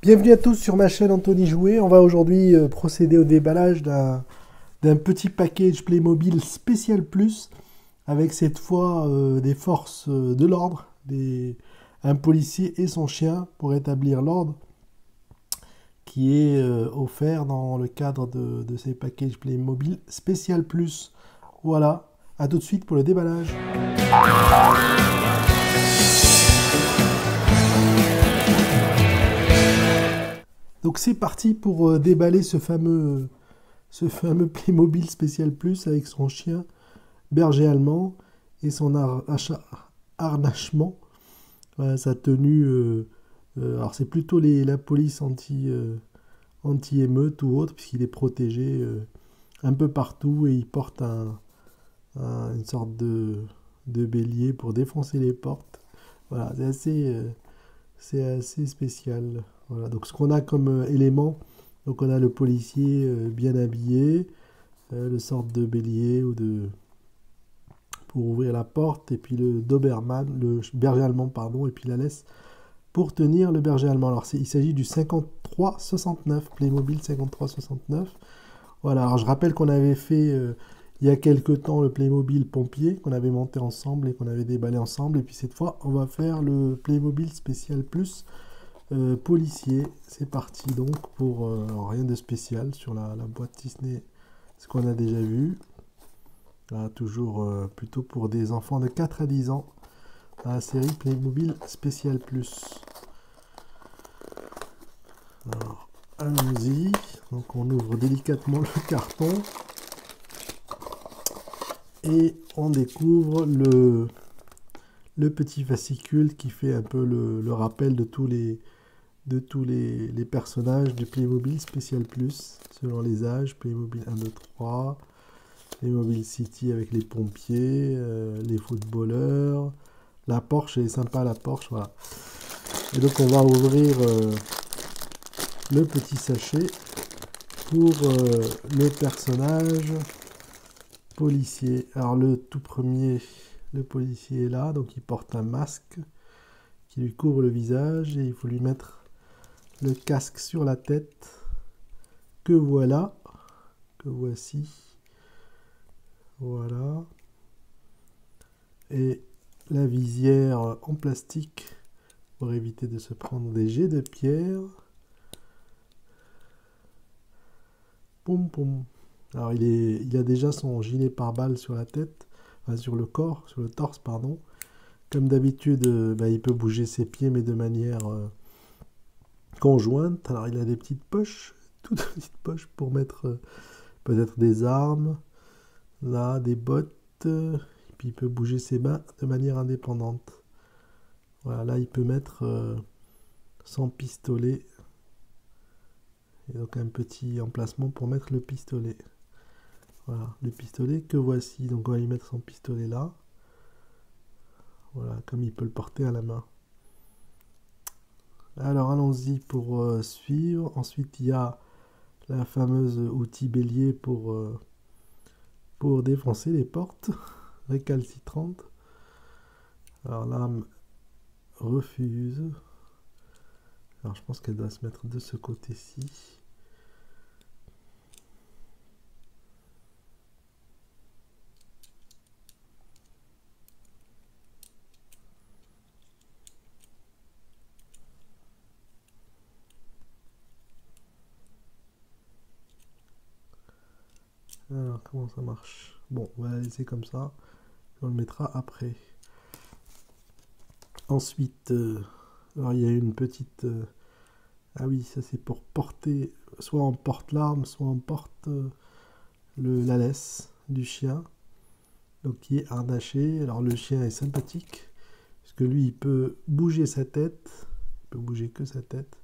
Bienvenue à tous sur ma chaîne Anthony Jouet. On va aujourd'hui procéder au déballage d'un petit package Playmobil Spécial Plus avec cette fois des forces de l'ordre, un policier et son chien pour établir l'ordre qui est offert dans le cadre de ces packages Playmobil Spécial Plus. Voilà, à tout de suite pour le déballage. Donc c'est parti pour déballer ce fameux Playmobil Spécial Plus avec son chien berger allemand et son harnachement, voilà, sa tenue. Alors c'est plutôt la police anti-émeute ou autre, puisqu'il est protégé un peu partout et il porte une sorte de bélier pour défoncer les portes. Voilà, c'est assez spécial. Voilà, donc ce qu'on a comme élément, donc on a le policier bien habillé, le sorte de bélier pour ouvrir la porte, et puis le berger allemand, pardon, et puis la laisse pour tenir le berger allemand. Alors il s'agit du 5369, Playmobil 5369. Voilà, alors je rappelle qu'on avait fait il y a quelques temps le Playmobil pompier, qu'on avait monté ensemble et qu'on avait déballé ensemble, et puis cette fois on va faire le Playmobil spécial plus policier. C'est parti donc pour rien de spécial sur la boîte Disney, ce qu'on a déjà vu. Là, toujours plutôt pour des enfants de 4 à 10 ans, la série Playmobil Spécial Plus. Alors, allons-y. Donc on ouvre délicatement le carton et on découvre le petit fascicule qui fait un peu le rappel de tous les personnages du Playmobil Spécial Plus selon les âges. Playmobil 1, 2, 3, Playmobil City avec les pompiers, les footballeurs, la Porsche, elle est sympa la Porsche, voilà. Et donc on va ouvrir le petit sachet pour le personnage policier. Alors le tout premier, le policier est là, donc il porte un masque qui lui couvre le visage et il faut lui mettre le casque sur la tête que voilà, que voici. Voilà. Et la visière en plastique pour éviter de se prendre des jets de pierre. Poum poum. Alors il a déjà son gilet pare-balles sur la tête, enfin sur le corps, sur le torse pardon. Comme d'habitude, il peut bouger ses pieds mais de manière conjointe. Alors il a des petites poches, toutes petites poches pour mettre peut-être des armes, là des bottes. Et puis il peut bouger ses mains de manière indépendante. Voilà, là il peut mettre son pistolet. Et donc un petit emplacement pour mettre le pistolet. Voilà, le pistolet que voici. Donc on va y mettre son pistolet là. Voilà, comme il peut le porter à la main. Alors allons-y pour suivre. Ensuite il y a la fameuse outil bélier pour défoncer les portes récalcitrantes. Alors l'arme refuse. Alors je pense qu'elle doit se mettre de ce côté-ci. Alors comment ça marche? Bon, on va la laisser comme ça. On le mettra après. Ensuite, alors il y a une petite... ah oui, ça c'est pour porter... Soit on porte l'arme, soit on porte la laisse du chien. Donc qui est harnaché. Alors le chien est sympathique. Parce que lui, il peut bouger sa tête. Il peut bouger que sa tête.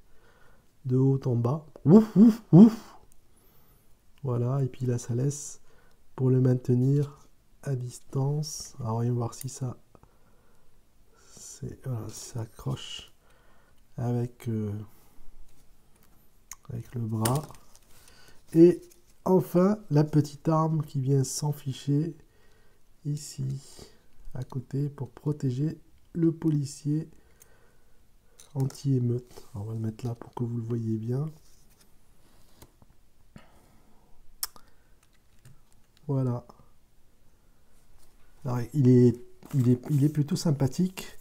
De haut en bas. Ouf, ouf, ouf. Voilà, et puis là, ça laisse pour le maintenir à distance. Alors voyons voir si ça... Voilà, si ça accroche avec le bras. Et enfin, la petite arme qui vient s'enficher ici, à côté, pour protéger le policier. anti-émeute. On va le mettre là pour que vous le voyez bien. Voilà. Alors, il est plutôt sympathique.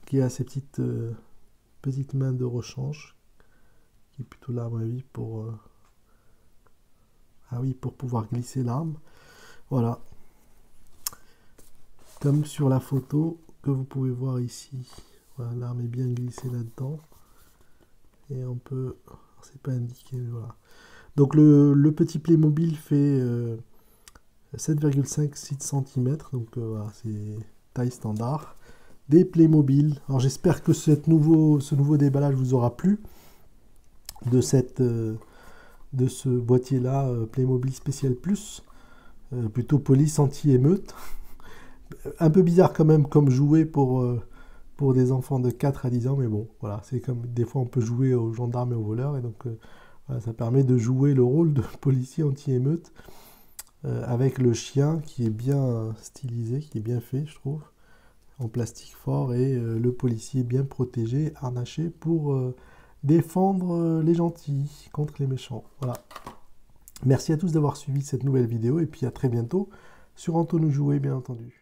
Qui a ses petites mains de rechange. Qui est plutôt là à mon avis pour... Ah oui, pour pouvoir glisser l'arme. Voilà. Comme sur la photo que vous pouvez voir ici. Voilà, l'arme est bien glissée là-dedans. Et on peut... C'est pas indiqué, mais voilà. Donc le petit Playmobil fait 7,56 cm. Donc voilà, c'est taille standard. Des Playmobil. Alors j'espère que ce nouveau déballage vous aura plu. De ce boîtier là, Playmobil Spécial Plus. Plutôt police anti-émeute. Un peu bizarre quand même comme jouet pour des enfants de 4 à 10 ans, mais bon, voilà, c'est comme des fois on peut jouer aux gendarmes et aux voleurs, et donc voilà, ça permet de jouer le rôle de policier anti-émeute avec le chien qui est bien stylisé, qui est bien fait, je trouve, en plastique fort, et le policier bien protégé, harnaché pour défendre les gentils contre les méchants. Voilà. Merci à tous d'avoir suivi cette nouvelle vidéo, et puis à très bientôt sur Antonou Jouet, bien entendu.